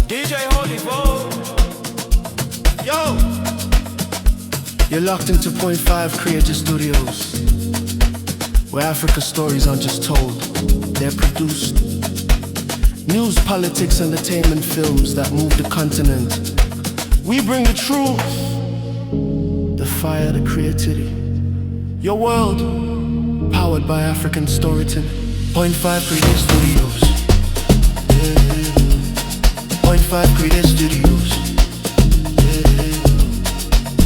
DJ Holy Vogue. Yo! You're locked into Point 5 Creative Studios, where Africa's stories aren't just told, they're produced. News, politics, entertainment, films that move the continent. We bring the truth, the fire, the creativity. Your world, powered by African storytelling. Point 5 Creative Studios. Point 5 Creative Studios.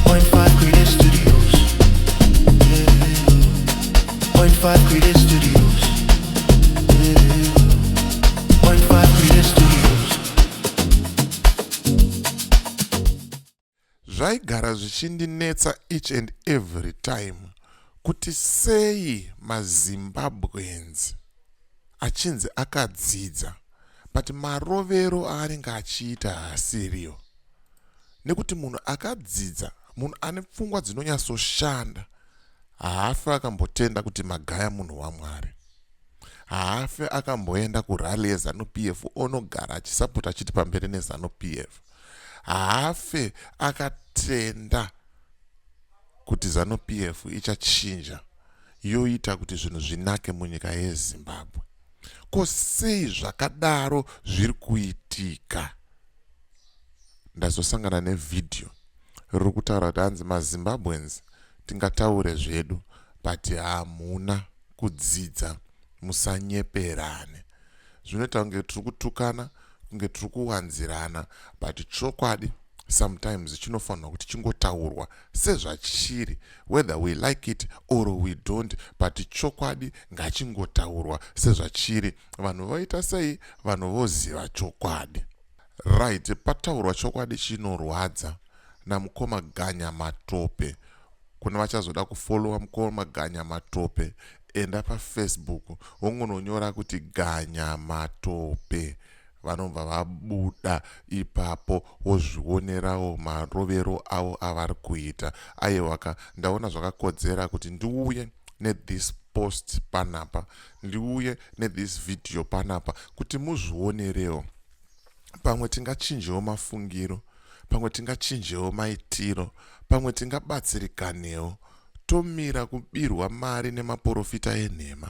Point 5 Creative Studios. Point 5 Creative Studios. Point 5 Creative Studios. Zvaigara zvichindinetsa each and every time kuti sei MaZimbabweans achinzi akadzidza but marovero aanenge achiita haasiriyo. Nekuti munhu akadzidza, munhu ane pfungwa dzinonyatsoshanda, haafe akambotenda kuti magaya munhu waMwari. Haafe akamboenda kurali yeZANU-PF onogara achisapota achiti pamberi neZANU-PF. Haafe akatenda kuti ZANU-PF ichachinja yoita kuti zvinhu zvinake munyika yeZimbabwe. Ko sei zvakadaro zviri kuitika? Ndazosangana nevidhio riri kutaura kuti hanzi MaZimbabweans tingataure zvedu but hamuna kudzidza musanyeperane. Zvinoita kunge tiri kutukana, kunge tiri kuwanzirana, but chokwadi sometimes chinofanirwa kuti chingotaurwa sezvachiri, whether we like it or we don't, but chokwadi ngachingotaurwa sezvachiri. Vanhu voita sei? Vanhu voziva chokwadi. Right, Pataurwa Chokwadi chinorwadza namukoma Ganya Matope. Kuna vachazoda kufollowa mukoma Ganya Matope, enda paFacebook wongononyora kuti Ganya Matope. Vanobva vabuda ipapo wozvionerawo marovero avo avari kuita. Aiwaka ndaona zvakakodzera kuti ndiuye nethis post panapa, ndiuye nethis video panapa kuti muzvionerewo. Pamwe tingachinjewo mafungiro, pamwe tingachinjewo maitiro, pamwe tingabatsirikanewo. Tomira kubirwa mari nemaprofita enhema,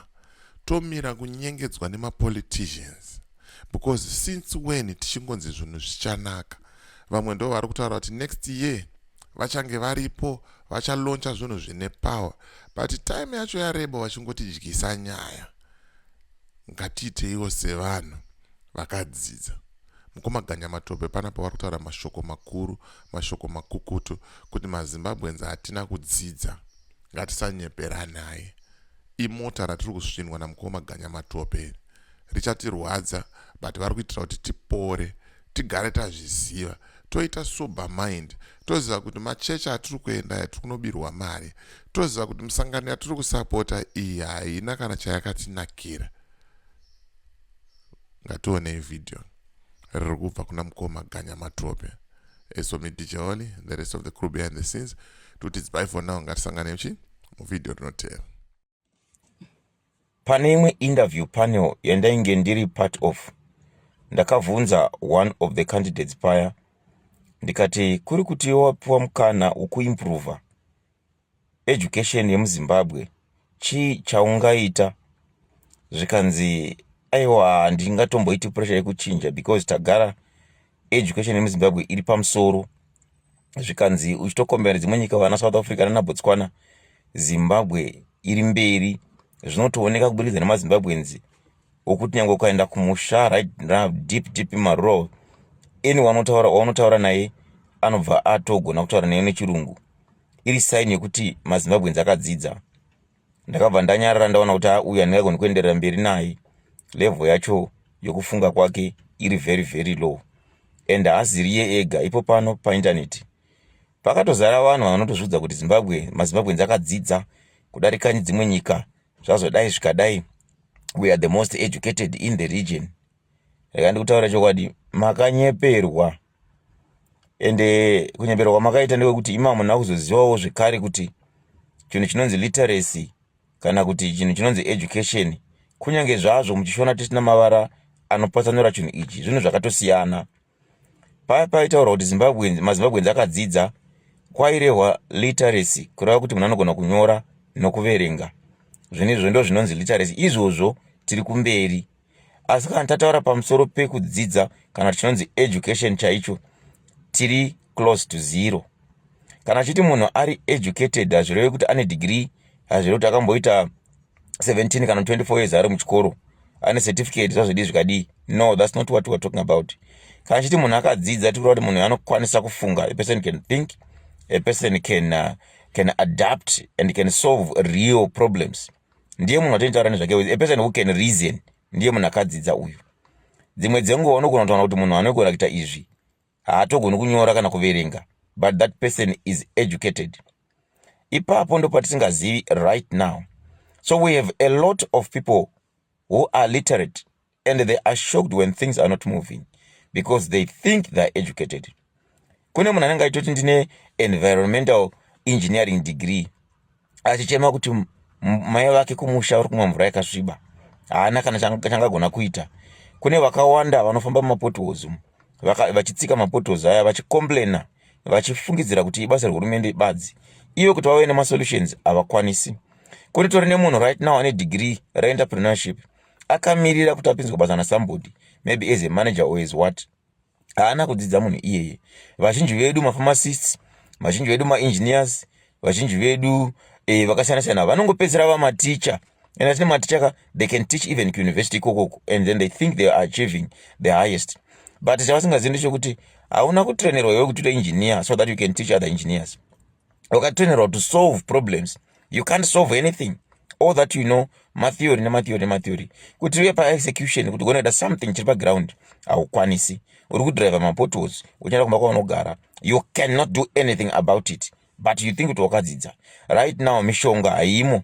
tomira kunyengedzwa nemapoliticians. Because since when tichingonzi zvinhu zvichanaka? Vamwe ndo vari kutaura kuti next year vachange varipo, vachaloncha zvinhu zvine power, but time yacho yareba vachingotidyisa nyaya. Ngatiiteiwo sevanhu vakadzidza. Mukoma Ganya Matope panapa vari kutaura mashoko makuru, mashoko makukutu kuti MaZimbabweans hatina kudzidza, ngatisanyeperanai. Imota ratiri kusvinwa namukoma Ganya Matope richatirwadza, but vari kuitira kuti tipore, tigare tazviziva, toita sober mind, toziva kuti machechi atiri kuenda yatiri kunobirwa mari, toziva kuti musangano yatiri kusapota iyi haina kana chayakatinakira. Ngationei video riri kubva kuna mukoma Ganya Matope. So me DJ Oli, the rest of the crew behind the scenes, it's bye for now. Ngatisangane mchi muvideo rinotevera. Pane imwe interview panel yandainge ndiri part of, ndakavhunza one of the candidates paya, ndikati kuri kuti wapiwa mukana ukuimprova education yemuZimbabwe, chii chaungaita? Zvikanzi aiwa ndingatomboiti pressure yekuchinja because tagara education yemuZimbabwe iri pamusoro. Zvikanzi uchitokombera dzimwe nyika vana South Africa nana Botswana, Zimbabwe iri mberi. Zvinotooneka kuburikidza nemaZimbabweans okuti nyange ukaenda kumusha right deep marural, anyone wanotaura naye anobva atogona kutaura naye nechirungu. Iri sign yekuti MaZimbabweans akadzidza. Ndakabva ndanyarara ndaona kuti uyu handingagoni kuenderera mberi naye, level yacho yokufunga kwake iri very very low. And haasiriye ega, ipo pano painternet pakatozara vanhu vanotozvidza kuti MaZimbabweans akadzidza kudarika dzimwe nyika. Zvazodai zvikadai, we are the most educated in the region. Rega ndikutaura chokwadi, makanyeperwa. Ende kunyeperwa makaita ndekuti imama muna kuzozivawo zvekare kuti chinhu chinonzi literacy kana kuti chinhu chinonzi education, kunyange zvazvo muchishona tisina mavara anopatsanura chinhu ichi, zvinhu zvakatosiyana. paitaura kuti MaZimbabweans akadzidza kwairehwa literacy, kureva kuti munhu anogona kunyora nokuverenga. Zvinizvo ndo zvinonzi literacy. Izvozvo tiri kumberi. Asi kana tataura pamusoro pekudzidza kana chinonzi education chaicho, tiri close to zero. Kana chiti munhu ari educated hazvirevi kuti ane degree, hazvirevi kuti akamboita 17 kana 24 years ari muchikoro, ane certificate zvazvidi zvikadii. No, that's not what we're talking about. Kana chiti munhu akadzidza, tiri kuti munhu anokwanisa kufunga. A person can think, a person can adapt and can solve real problems. Ndiye munhu atinotaura nezvake. A person who can reason, ndiye munhu akadzidza uyu. Dzimwe dzenguva unogona kutaura kuti munhu anogona kuita izvi haatogoni kunyora kana kuverenga, but that person is educated. Ipapo ndo patisingazivi right now. So we have a lot of people who are literate and they are shocked when things are not moving because they think they are educated. Kune munhu anenge aitoti ndine environmental engineering degree, achichema kuti mai vake kumusha uri kumwa mvura yakasviba, haana kana changagona kuita. Kune vakawanda vanofamba mumapotholes vachitsika mapotholes aya vachicomplaina, vachifungidzira kuti ibasa rehurumende badzi, iyo kuti vave nemasolutions havakwanisi. Kune tori nemunhu right now ane degree reentrepreneurship, akamirira kuti apinzwe basa nasomebody, maybe as a manager or as what. Haana kudzidza munhu iyeye. Vazhinji vedu mapharmacists, vazhinji vedu maengineers, vazhinji vedu vakasiyana-siyana vanongopedzera vamaticha. And as maticha, they can teach even university kokoko, and then they think they are achieving the highest. But chavasingazivi ndechekuti hauna kutrainerwa iwe kuti engineer so that you can teach other engineers. Ukatrainerwa to solve problems, you can't solve anything. All that you know, matheory. Kuti uye pa-execution, kuti ugonoita something chiri pa-ground, haukwanisi. Uri kudrive mapotholes, uchienda kumba kwaunogara. You cannot do anything about it. But you think kuti wakadzidza. Right now, mishonga haimo.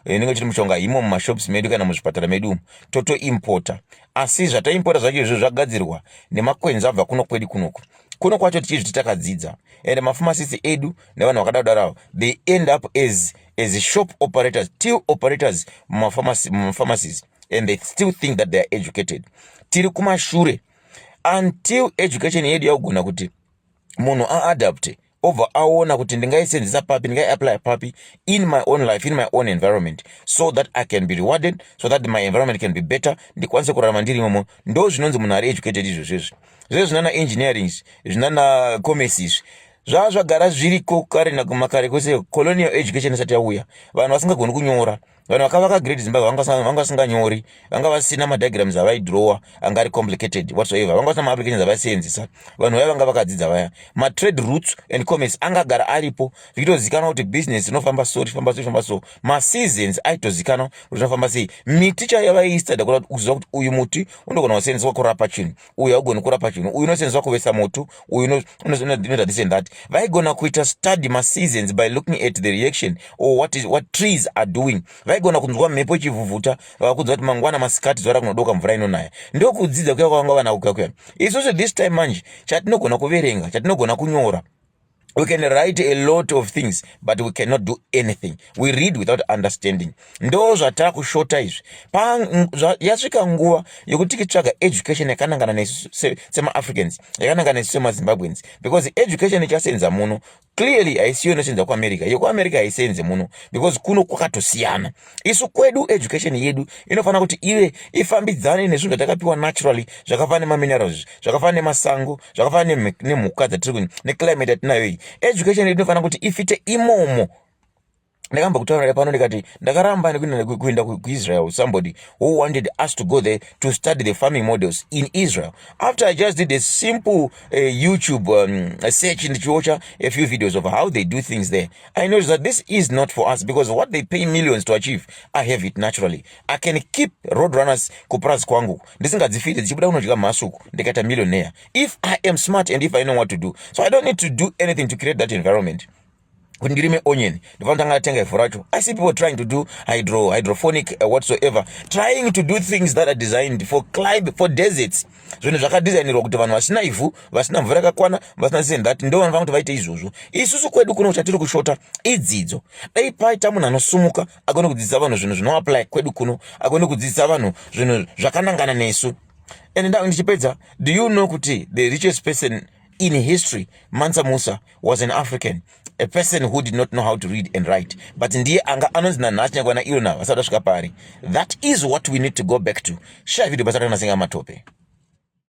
Ninge chiri mishonga haimo mumashops medu kana muzvipatara medu. Toto importa. Asi zvataimporta zvacho izvo zvagadzirwa nemakwenzi abva kuno kwedu kunoko. Kuno kwacho tichizviti takadzidza. And mapharmacists edu nevanhu vakadaro, they end up as shop operators, till operators pharmacies, and they still think that they are educated. Tiri kumashure. Until education yedu yagona kuti munhu aadapte over aona kuti ndingaisenzesa papi, ndingai-apply papi in my own life, in my own environment, so that I can be rewarded, so that my environment can be better, ndikwanise kurarama ndiri imomo. Ndo zvinonzi munhu ari educated izvozvo. Zvese zvinana engineering, zvinana commerce, zvagara zviriko kare nakumakare kwese colonial education isati yauya. Vanhu vasingagoni kunyora, vanhu vakavaka Great Zimbabwe vanga vasinganyori, vanga vasina madiagrams avaidrowa, anga ari complicated whatsoever, vanga vasina maapplications avaisenzesa. Vanhu vaya vanga vakadzidza vaya. Trade routes and commerce angagara aripo, zvichitozikanwa kuti business inofamba so, ifamba so. Seasons aitozikanwa kuti inofamba sei. Miti chaiyo vaistudy kuziva kuti uyu muti unogona kusenzeswa kurapa chinhu, uyu haugoni kurapa chinhu, uyu unosenzeswa kuvesa moto, uyu unoita this and that. Vaigona kuita study seasons by looking at the reaction or what trees are doing. Vaigona kunzwa mhepo ichivhuvhuta, vakudza kuti mangwana masikati zuva rakunodoka mvura inonaya. Ndokudzidza kuya kwavanga vana kuya. Isusu this time manje chatinogona kuverenga, chatinogona kunyora. We can write a lot of things, but we cannot do anything. We read without understanding. Ndo zvatava kushota izvi. Yasvika nguva yokuti tichitsvaga education yakanangana nesu sema-Africans, yakanangana nesu sema-Zimbabweans. Because education ichasenza muno, clearly haisiyo inosenza kuAmerica. YekuAmerica haisenze muno, because kuno kwakatosiyana. Isu kwedu education yedu inofana kuti ive ifambidzane nezvinhu zvatakapiwa naturally, zvakafanana neminerals, zvakafanana nemasango, zvakafanana nemhuka dzatiri neclimate yatinayo iyi. Education inofana kuti ifite imomo. Ndakamba kutaura pano ndikati ndakaramba kuenda kuIsrael, somebody who wanted us to go there to study the farming models in Israel. After I just did a simple YouTube search in the church, a few videos of how they do things there, I noticed that this is not for us, because what they pay millions to achieve, I have it naturally. I can keep roadrunners kupras kwangu, ndisingadzifite dzichibuda kunodya masuku ndikaita millionaire, if I am smart and if I know what to do. So I don't need to do anything to create that environment. When you give onion, I see people trying to do hydroponic whatsoever, trying to do things that are designed for climate, for deserts. So zvakadesignirwa kuti vanhu vasina ivhu, vasina mvura yakakwana, vasina this and that, ndo vanhu vanoti vaite izvozvo. Isusu kwedu kuno chatiri kushota idzidzo. Dai paita munhu anosumuka agone kudzidzisa vanhu zvinhu zvinoapply kwedu kuno, agone kudzidzisa vanhu zvinhu zvakanangana nesu. And ndichipedza, do you know kuti the richest person in history, Mansa Musa, was an African, a person who did not know how to read and write, but ndiye anga anonzina nachanyagwana ilo na vasada svika pari. That is what we need to go back to. Share video basata nasinga matope.